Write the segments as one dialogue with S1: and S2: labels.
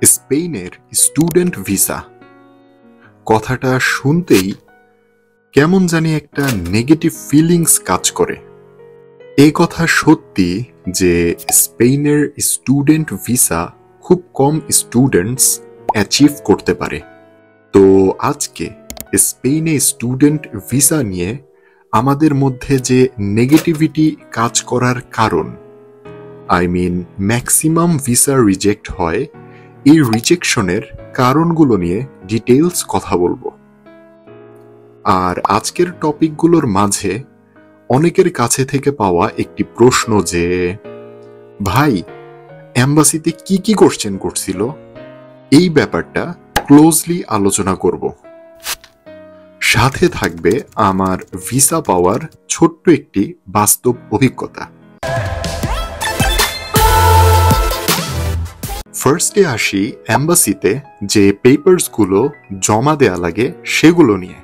S1: স্পেনের student visa কথাটা শুনতেই কেমন জানি একটা নেগেটিভ ফিলিংস কাজ করে। এই কথা সত্যি যে স্পেনের স্টুডেন্ট ভিসা খুব কম স্টুডেন্টস অ্যাচিভ করতে পারে। তো আজকে স্পেনে স্টুডেন্ট ভিসা নিয়ে আমাদের মধ্যে যে নেগেটিভিটি কাজ করার কারণ, ম্যাক্সিমাম ভিসা রিজেক্ট হয়, এই রিজেকশনের কারণগুলো নিয়ে ডিটেইলস কথা বলবো। আর আজকের টপিকগুলোর মাঝে অনেকের কাছে থেকে পাওয়া একটি প্রশ্ন যে, ভাই এম্বাসিতে কি কি কোশ্চেন করছিল, এই ব্যাপারটা ক্লোজলি আলোচনা করব। সাথে থাকবে আমার ভিসা পাওয়ার ছোট্ট একটি বাস্তব অভিজ্ঞতা। ফার্স্টে আসি এম্বাসিতে যে পেপারসগুলো জমা দেয়া লাগে সেগুলো নিয়ে।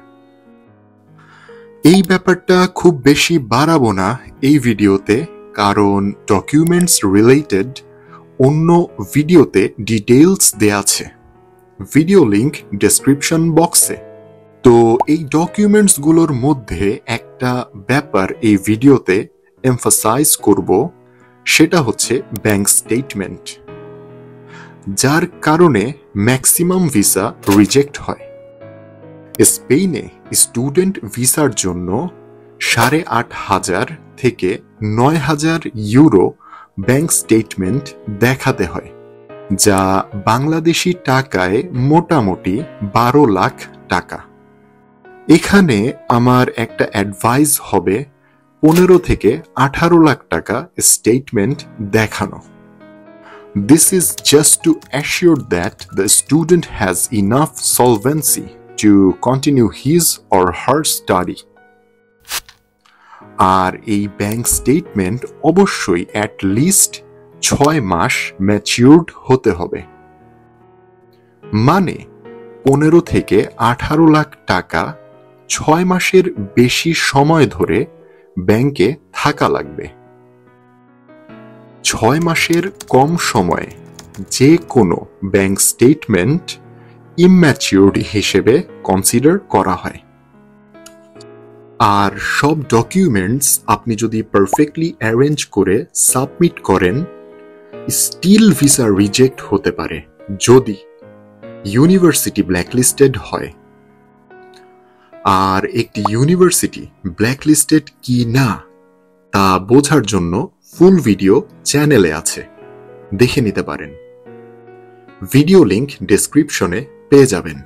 S1: এই ব্যাপারটা খুব বেশি বাড়াবো না এই ভিডিওতে, কারণ ডকুমেন্টস রিলেটেড অন্য ভিডিওতে ডিটেইলস দেয়া আছে, ভিডিও লিংক ডেসক্রিপশন বক্সে। তো এই ডকুমেন্টসগুলোর মধ্যে একটা ব্যাপার এই ভিডিওতে এমফাসাইজ করব, সেটা হচ্ছে ব্যাংক স্টেটমেন্ট, যার কারণে ম্যাক্সিমাম ভিসা রিজেক্ট হয়। স্পেনে স্টুডেন্ট ভিসার জন্য 8,500 থেকে 9,000 ইউরো ব্যাংক স্টেটমেন্ট দেখাতে হয়, যা বাংলাদেশি টাকায় মোটামুটি 12 লাখ টাকা। এখানে আমার একটা অ্যাডভাইস হবে 15 থেকে 18 লাখ টাকা স্টেটমেন্ট দেখানো। This is just to assure that the student has enough solvency to continue his or her study. আর এই ব্যাংক স্টেটমেন্ট অবশ্যই অ্যাট লিস্ট 6 মাস ম্যাচিউরড হতে হবে, মানে 15 থেকে 18 লাখ টাকা 6 মাসের বেশি সময় ধরে ব্যাংকে থাকা লাগবে। 6 মাসের কম সময়ে যে কোনো ব্যাংক স্টেটমেন্ট ইম্যাচিউরড হিসেবে কনসিডার করা হয়। আর সব ডকুমেন্টস আপনি যদি পারফেক্টলি অ্যারেঞ্জ করে সাবমিট করেন, স্টিল ভিসা রিজেক্ট হতে পারে যদি ইউনিভার্সিটি ব্ল্যাকলিস্টেড হয়। আর একটি ইউনিভার্সিটি ব্ল্যাকলিস্টেড কি না তা বোঝার জন্য ফুল ভিডিও চ্যানেলে আছে, দেখে নিতে পারেন, ভিডিও লিংক ডেসক্রিপশনে পেয়ে যাবেন।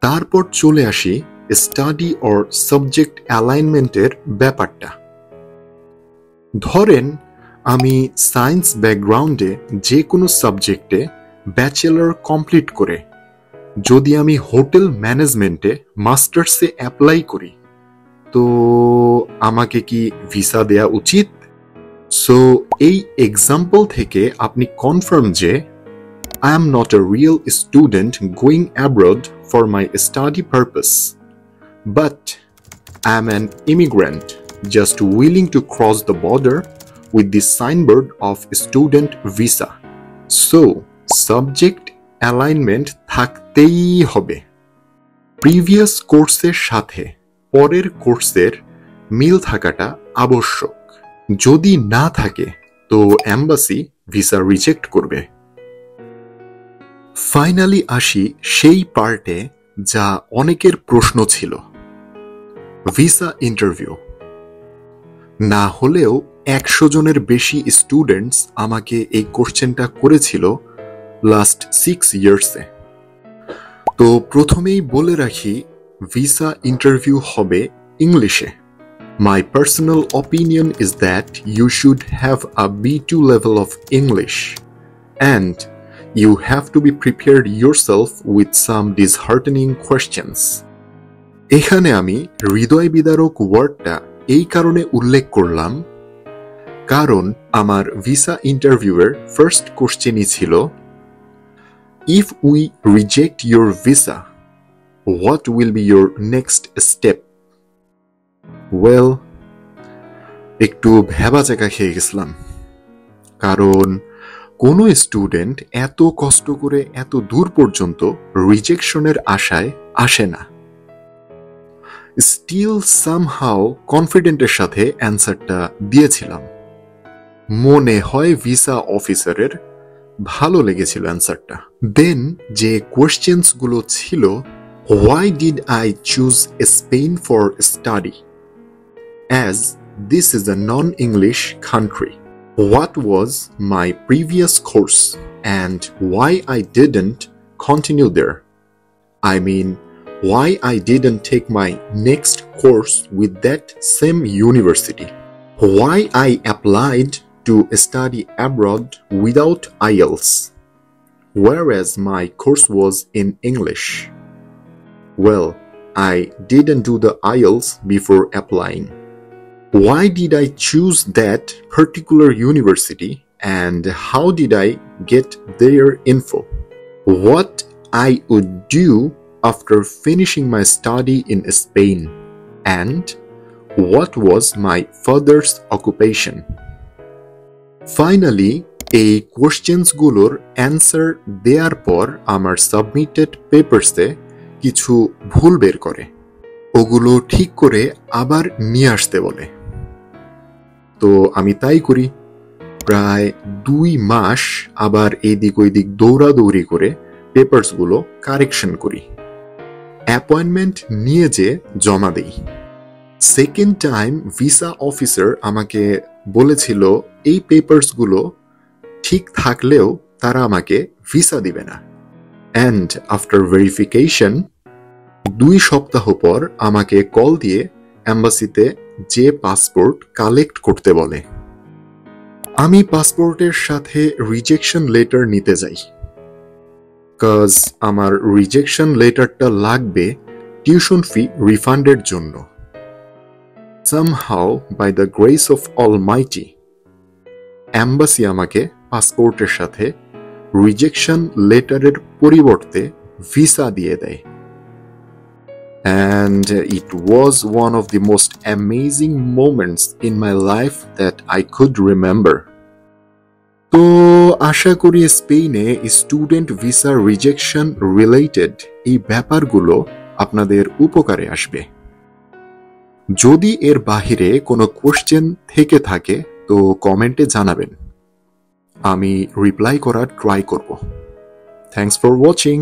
S1: তারপর চলে আসি স্টাডি অর সাবজেক্ট অ্যালাইনমেন্টের ব্যাপারটা। ধরেন আমি সায়েন্স ব্যাকগ্রাউন্ডে যে কোনো সাবজেক্টে ব্যাচেলর কমপ্লিট করে যদি আমি হোটেল ম্যানেজমেন্টে মাস্টার্সে অ্যাপ্লাই করি, তো আমাকে কি ভিসা দেয়া উচিত? সো এই এক্সাম্পল থেকে আপনি কনফার্ম যে I am not a real student going abroad for my study purpose, but I am an immigrant just willing to cross the border with the signboard of student visa. So, subject alignment থাকতেই হবে। Previous কোর্সের সাথে পরের কোর্সের মিল থাকাটা আবশ্যক। যদি না থাকে তো এম্বাসি ভিসা রিজেক্ট করবে। ফাইনালি আসি সেই পার্টে যা অনেকের প্রশ্ন ছিল, ভিসা ইন্টারভিউ। না হলেও 100 জনের বেশি স্টুডেন্টস আমাকে এই কোশ্চেনটা করেছিল লাস্ট 6 ইয়ার্সে। তো প্রথমেই বলে রাখি, ভিসা ইন্টারভিউ হবে ইংলিশে। My personal opinion is that you should have a B2 level of English, and you have to be prepared yourself with some disheartening questions. এখানে আমি হৃদয় বিদারক ওয়ার্ডটা এই কারণে উল্লেখ করলাম, কারণ আমার ভিসা ইন্টারভিউয়ের ফার্স্ট কোশ্চেনই ছিল, If we reject your visa, what will be your next step? Well, একটু ভেবাচাকা খেয়ে গেছিলাম, কারণ কোনো স্টুডেন্ট এত কষ্ট করে এত দূর পর্যন্ত রিজেকশনের আশায় আসে না। স্টিল সামহাও কনফিডেন্টের সাথে অ্যান্সারটা দিয়েছিলাম। মনে হয় ভিসা অফিসারের ভালো লেগেছিল অ্যান্সারটা। দেন যে কোয়েশ্চেন্স গুলো ছিল, why did I choose Spain for study as this is a non English country, what was my previous course and why I didn't continue there. I mean, why I didn't take my next course with that same university. Why I applied to study abroad without IELTS, whereas my course was in English. Well, I didn't do the IELTS before applying. Why did I choose that particular university and how did I get their info? What I would do after finishing my study in Spain and what was my father's occupation? Finally, এই কোশ্চেন্সগুলোর answer দেওয়ার পর আমার submitted পেপারসে কিছু ভুল বের করে, ওগুলো ঠিক করে আবার নিয়ে আসতে বলে। তো আমি তাই করি। প্রায় 2 মাস আবার এদিক ওইদিক দৌড়াদৌড়ি করে পেপারসগুলো কারেকশন করি, অ্যাপয়েন্টমেন্ট নিয়ে যে জমা দেই। সেকেন্ড টাইম ভিসা অফিসার আমাকে বলেছিল এই পেপারসগুলো ঠিক থাকলেও তারা আমাকে ভিসা দিবে না। অ্যান্ড আফটার ভেরিফিকেশন 2 সপ্তাহ পর আমাকে কল দিয়ে এম্বাসিতে যে পাসপোর্ট কালেক্ট করতে বলে। আমি পাসপোর্টের সাথে রিজেকশন লেটার নিতে যাই, কজ আমার রিজেকশন লেটারটা লাগবে টিউশন ফি রিফান্ডের জন্য। Somehow, by the grace of Almighty, embassy আমাকে পাসপোর্টের সাথে রিজেকশন লেটারের পরিবর্তে ভিসা দিয়ে দেয়। And it was one of the most amazing moments in my life that I could remember. তো আশা করি স্পেনে স্টুডেন্ট ভিসা রিজেকশন রিলেটেড এই ব্যাপারগুলো আপনাদের উপকারে আসবে। যদি এর বাহিরে কোনো কোশ্চেন থেকে থাকে তো কমেন্টে জানাবেন, আমি রিপ্লাই করার ট্রাই করব। Thanks for watching.